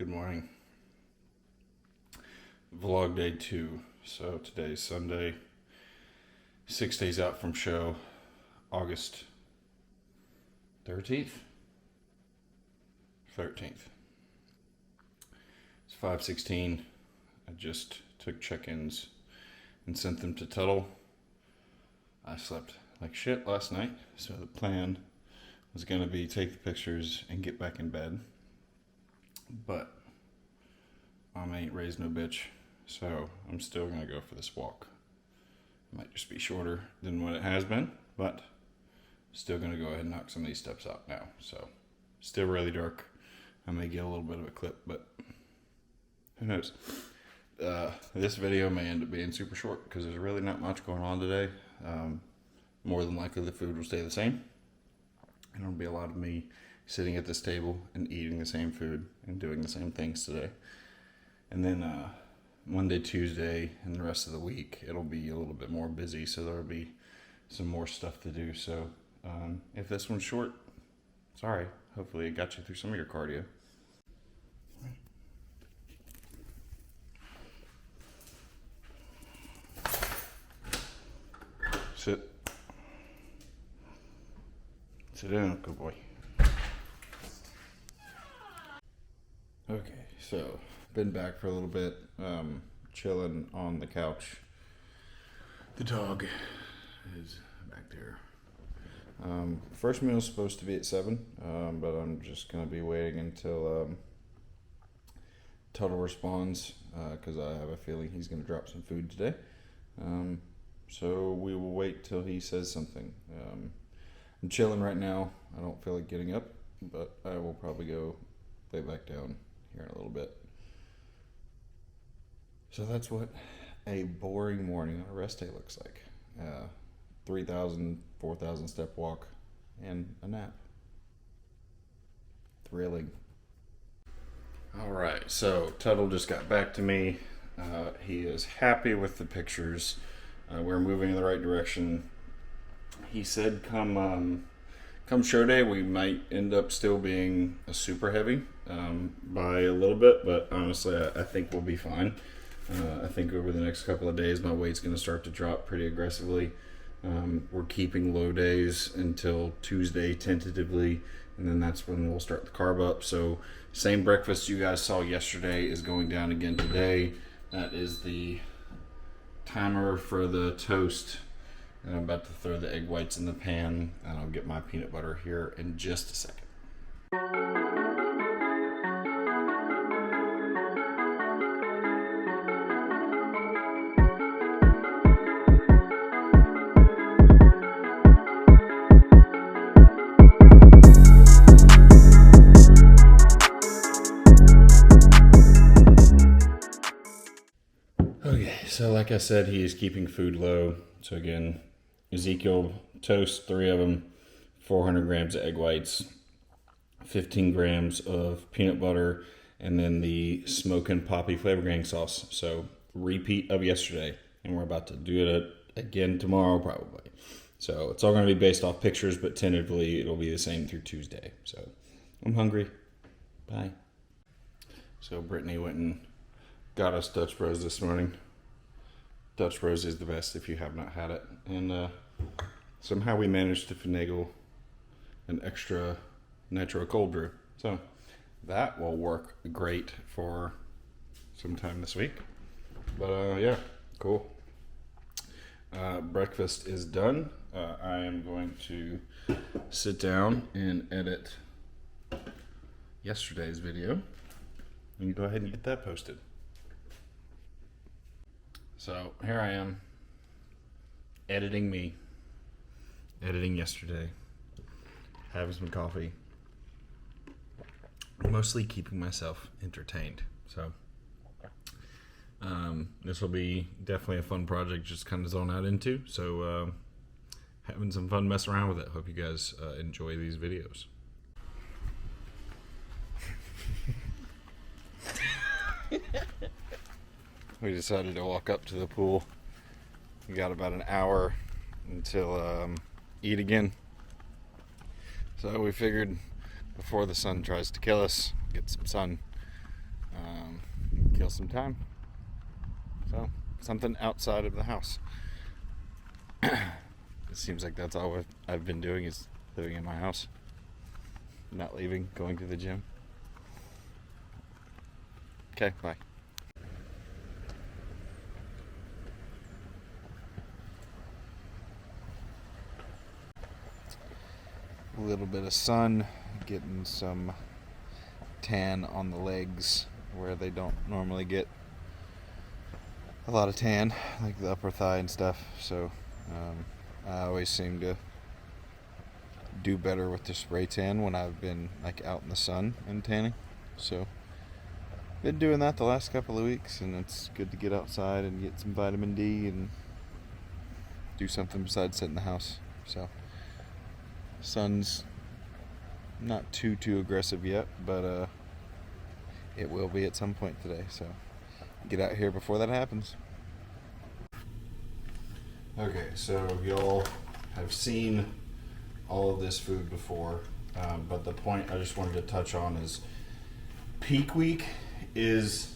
Good morning. Vlog day 2. So today's Sunday, 6 days out from show, August 13th? 13th. It's 5:16. I just took check-ins and sent them to Tuttle. I slept like shit last night, so the plan was going to be take the pictures and get back in bed. But Mom ain't raised no bitch, so I'm still going to go for this walk. It might just be shorter than what it has been, but still going to go ahead and knock some of these steps out now. So, still really dark. I may get a little bit of a clip, but who knows? This video may end up being super short because there's really not much going on today. More than likely the food will stay the same. And it'll be a lot of me sitting at this table and eating the same food and doing the same things today. And then Monday, Tuesday, and the rest of the week, it'll be a little bit more busy, so there'll be some more stuff to do. So if this one's short, sorry. Hopefully it got you through some of your cardio. Sit. Sit down, good boy. Okay, so been back for a little bit, chilling on the couch. The dog is back there. First meal is supposed to be at 7, but I'm just gonna be waiting until Tuttle responds, because I have a feeling he's gonna drop some food today. So we will wait till he says something. I'm chilling right now. I don't feel like getting up, but I will probably go lay back down here in a little bit. So that's what a boring morning on a rest day looks like. 3,000, 4,000 step walk and a nap. Thrilling. All right, so Tuttle just got back to me. He is happy with the pictures. We're moving in the right direction. He said come show day, we might end up still being a super heavy by a little bit, but honestly, I think we'll be fine. I think over the next couple of days, my weight's going to start to drop pretty aggressively. We're keeping low days until Tuesday tentatively, and then that's when we'll start the carb up. So same breakfast you guys saw yesterday is going down again today. That is the timer for the toast. And I'm about to throw the egg whites in the pan, and I'll get my peanut butter here in just a second. Okay, so like I said, he is keeping food low. So again, Ezekiel toast, 3 of them, 400 grams of egg whites, 15 grams of peanut butter, and then the smoking poppy flavor gang sauce. So repeat of yesterday, and we're about to do it again tomorrow probably. So it's all going to be based off pictures, but tentatively it'll be the same through Tuesday. So I'm hungry. Bye. So Brittany went and got us Dutch Bros this morning. Dutch Bros is the best if you have not had it. And somehow we managed to finagle an extra nitro cold brew. So that will work great for sometime this week. But yeah, cool. Breakfast is done. I am going to sit down and edit yesterday's video. And go ahead and get that posted. So here I am, editing yesterday, having some coffee, mostly keeping myself entertained. So this will be definitely a fun project, just kind of zone out into. So having some fun messing around with it. Hope you guys enjoy these videos. We decided to walk up to the pool. We got about an hour until eat again. So we figured before the sun tries to kill us, get some sun. kill some time. So, something outside of the house. It seems like that's all I've been doing is living in my house. Not leaving, going to the gym. Okay, bye. A little bit of sun, getting some tan on the legs where they don't normally get a lot of tan, like the upper thigh and stuff. So I always seem to do better with the spray tan when I've been like out in the sun and tanning. So been doing that the last couple of weeks, and it's good to get outside and get some vitamin D and do something besides sit in the house. So sun's not too aggressive yet, but it will be at some point today, so get out here before that happens. Okay, so y'all have seen all of this food before, but the point I just wanted to touch on is peak week is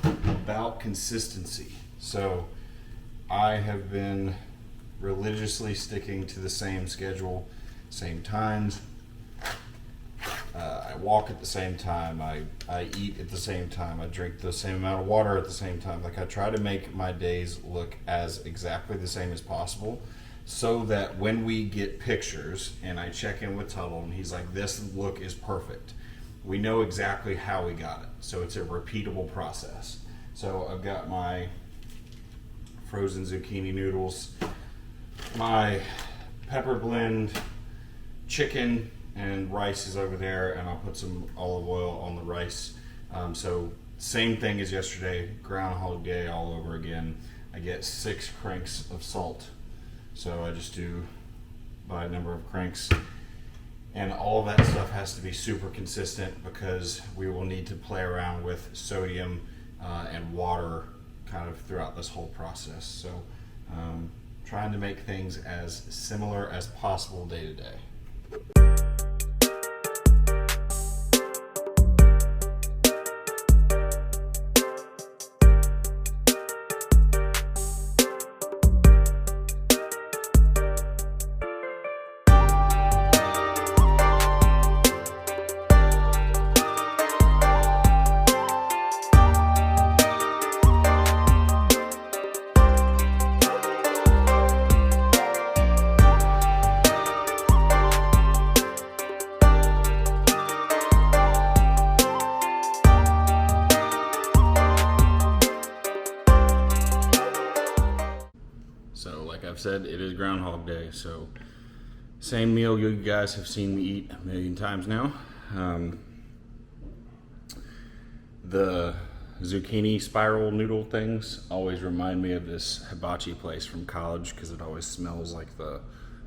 about consistency. So I have been religiously sticking to the same schedule, same times. I walk at the same time. I eat at the same time. I drink the same amount of water at the same time. Like, I try to make my days look as exactly the same as possible, so that when we get pictures and I check in with Tuttle and he's like, this look is perfect, we know exactly how we got it. So it's a repeatable process. So I've got my frozen zucchini noodles, my pepper blend chicken, and rice is over there, and I'll put some olive oil on the rice. So same thing as yesterday, Groundhog Day all over again. I get 6 cranks of salt. So I just do by number of cranks. And all of that stuff has to be super consistent, because we will need to play around with sodium and water kind of throughout this whole process. So trying to make things as similar as possible day to day. So like I've said, it is Groundhog Day, so same meal you guys have seen me eat a million times now. The zucchini spiral noodle things always remind me of this hibachi place from college, because it always smells like the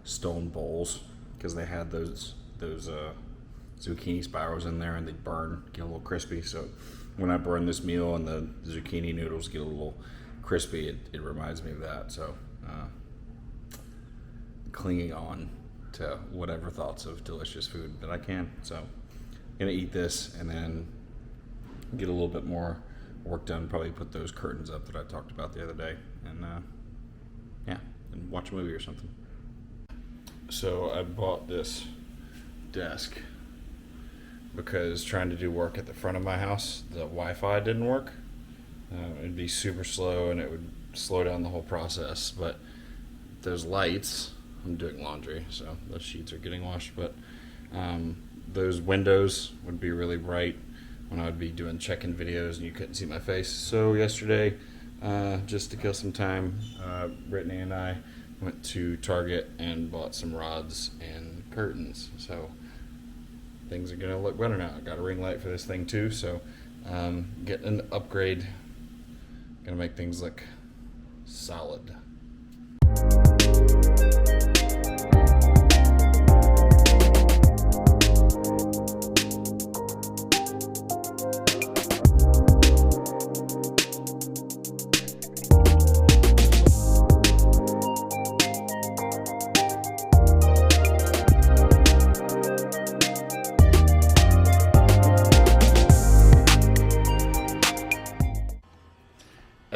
stone bowls, because they had those zucchini spirals in there and they burn, get a little crispy. So when I burn this meal and the zucchini noodles get a little crispy, it reminds me of that. So clinging on to whatever thoughts of delicious food that I can. So I'm gonna eat this and then get a little bit more work done, probably put those curtains up that I talked about the other day, and and watch a movie or something. So I bought this desk because trying to do work at the front of my house, the Wi-Fi didn't work. It'd be super slow and it would slow down the whole process. But those lights, I'm doing laundry, so those sheets are getting washed, but those windows would be really bright when I would be doing check-in videos and you couldn't see my face. So yesterday, just to kill some time, Brittany and I went to Target and bought some rods and curtains. So things are gonna look better now. I got a ring light for this thing too, so getting an upgrade, gonna make things look solid.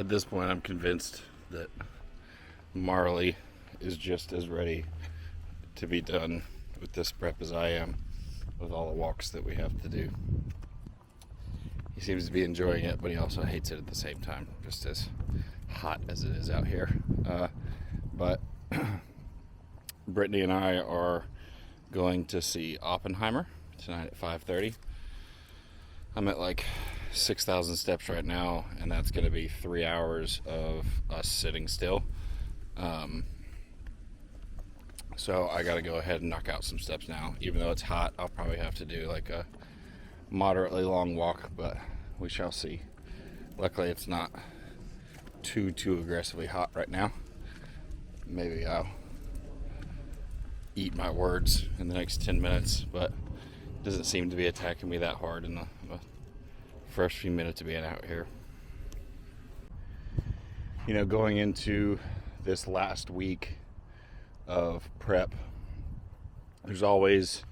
At this point, I'm convinced that Marley is just as ready to be done with this prep as I am with all the walks that we have to do. He seems to be enjoying it, but he also hates it at the same time, just as hot as it is out here. But Brittany and I are going to see Oppenheimer tonight at 5:30. I'm at like 6,000 steps right now, and that's going to be 3 hours of us sitting still. So I got to go ahead and knock out some steps now. Even though it's hot, I'll probably have to do like a moderately long walk, but we shall see. Luckily, it's not too aggressively hot right now. Maybe I'll eat my words in the next 10 minutes, but it doesn't seem to be attacking me that hard in the first few minutes of being out here. You know, going into this last week of prep, there's always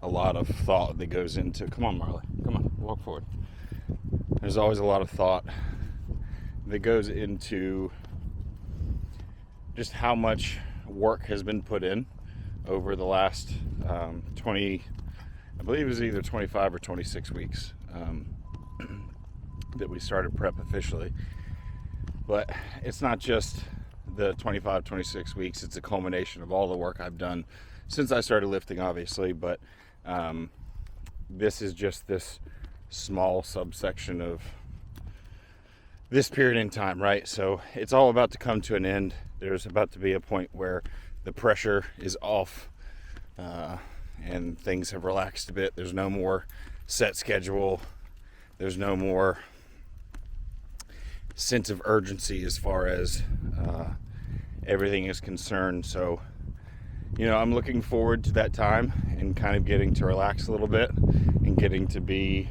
a lot of thought that goes into, come on Marley, come on, walk forward. There's always a lot of thought that goes into just how much work has been put in over the last 20, I believe it was either 25 or 26 weeks that we started prep officially. But it's not just the 25, 26 weeks, it's a culmination of all the work I've done since I started lifting, obviously, but this is just this small subsection of this period in time, right? So it's all about to come to an end. There's about to be a point where the pressure is off and things have relaxed a bit. There's no more set schedule. There's no more sense of urgency as far as everything is concerned. So, you know, I'm looking forward to that time and kind of getting to relax a little bit and getting to be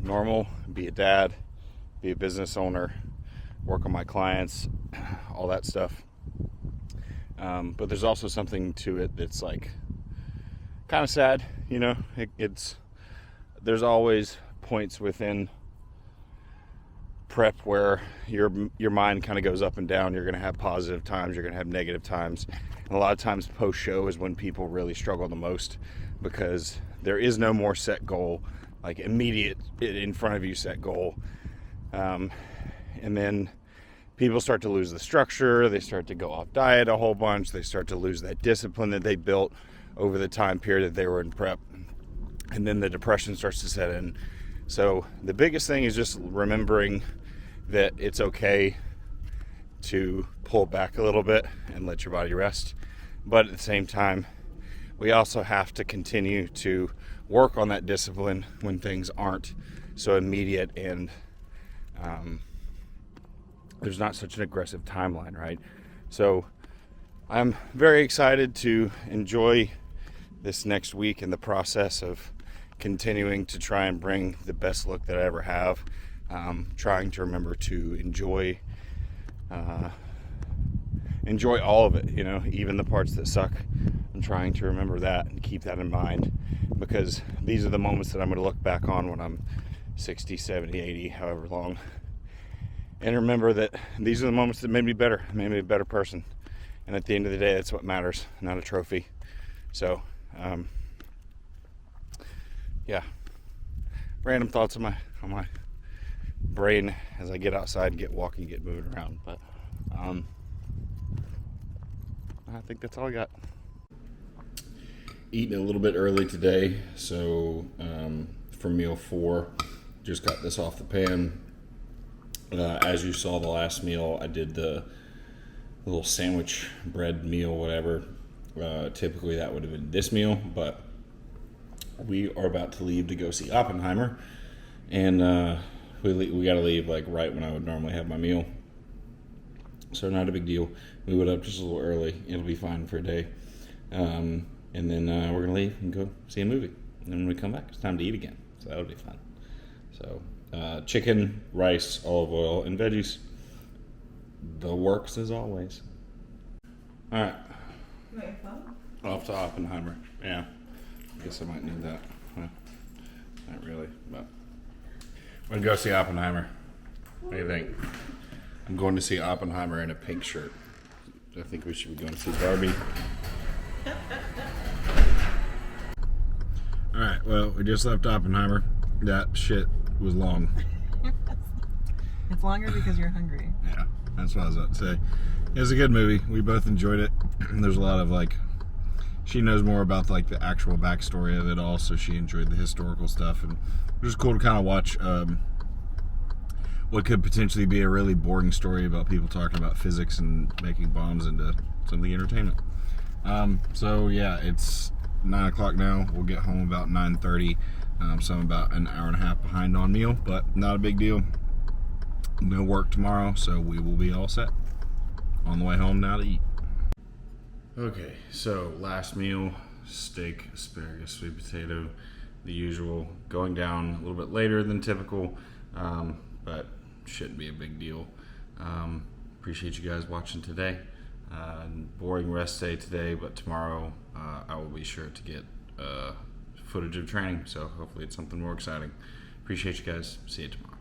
normal, be a dad, be a business owner, work on my clients, all that stuff. But there's also something to it that's like kind of sad, you know. There's always points within prep where your mind kind of goes up and down. You're going to have positive times, you're going to have negative times, and a lot of times post show is when people really struggle the most, because there is no more set goal, like immediate in front of you set goal, and then people start to lose the structure, they start to go off diet a whole bunch, they start to lose that discipline that they built over the time period that they were in prep, and then the depression starts to set in. So the biggest thing is just remembering that it's okay to pull back a little bit and let your body rest. But at the same time, we also have to continue to work on that discipline when things aren't so immediate and there's not such an aggressive timeline, right? So I'm very excited to enjoy this next week in the process of continuing to try and bring the best look that I ever have. Trying to remember to enjoy all of it, you know, even the parts that suck. I'm trying to remember that and keep that in mind, because these are the moments that I'm going to look back on when I'm 60, 70, 80, however long, and remember that these are the moments that made me better, made me a better person. And at the end of the day, that's what matters, not a trophy. So yeah, random thoughts on my brain as I get outside and get walking, get moving around. But I think that's all I got. Eating a little bit early today, so for meal 4, just got this off the pan. As you saw the last meal, I did the little sandwich bread meal, whatever. Typically that would have been this meal, but we are about to leave to go see Oppenheimer, and we got to leave like right when I would normally have my meal, so not a big deal. We went up just a little early. It'll be fine for a day, and then we're gonna leave and go see a movie, and then when we come back, it's time to eat again, so that'll be fun. So chicken, rice, olive oil, and veggies. The works as always. All right, You want your phone? off to Oppenheimer. Yeah, I guess I might need that. Not really, but we're gonna go see Oppenheimer. What do you think? I'm going to see Oppenheimer in a pink shirt. I think we should be going to see Barbie. Alright, well, we just left Oppenheimer. That shit was long. It's longer because you're hungry. Yeah, that's what I was about to say. It was a good movie. We both enjoyed it. There's a lot of, like, she knows more about, like, the actual backstory of it all, so she enjoyed the historical stuff. And it was cool to kind of watch what could potentially be a really boring story about people talking about physics and making bombs into something entertainment. So, yeah, it's 9 o'clock now. We'll get home about 9:30. So I'm about an hour and a half behind on meal, but not a big deal. No work tomorrow, so we will be all set. On the way home now to eat. Okay, so last meal, steak, asparagus, sweet potato, the usual. Going down a little bit later than typical, but shouldn't be a big deal. Appreciate you guys watching today. Boring rest day today, but tomorrow I will be sure to get footage of training, so hopefully it's something more exciting. Appreciate you guys. See you tomorrow.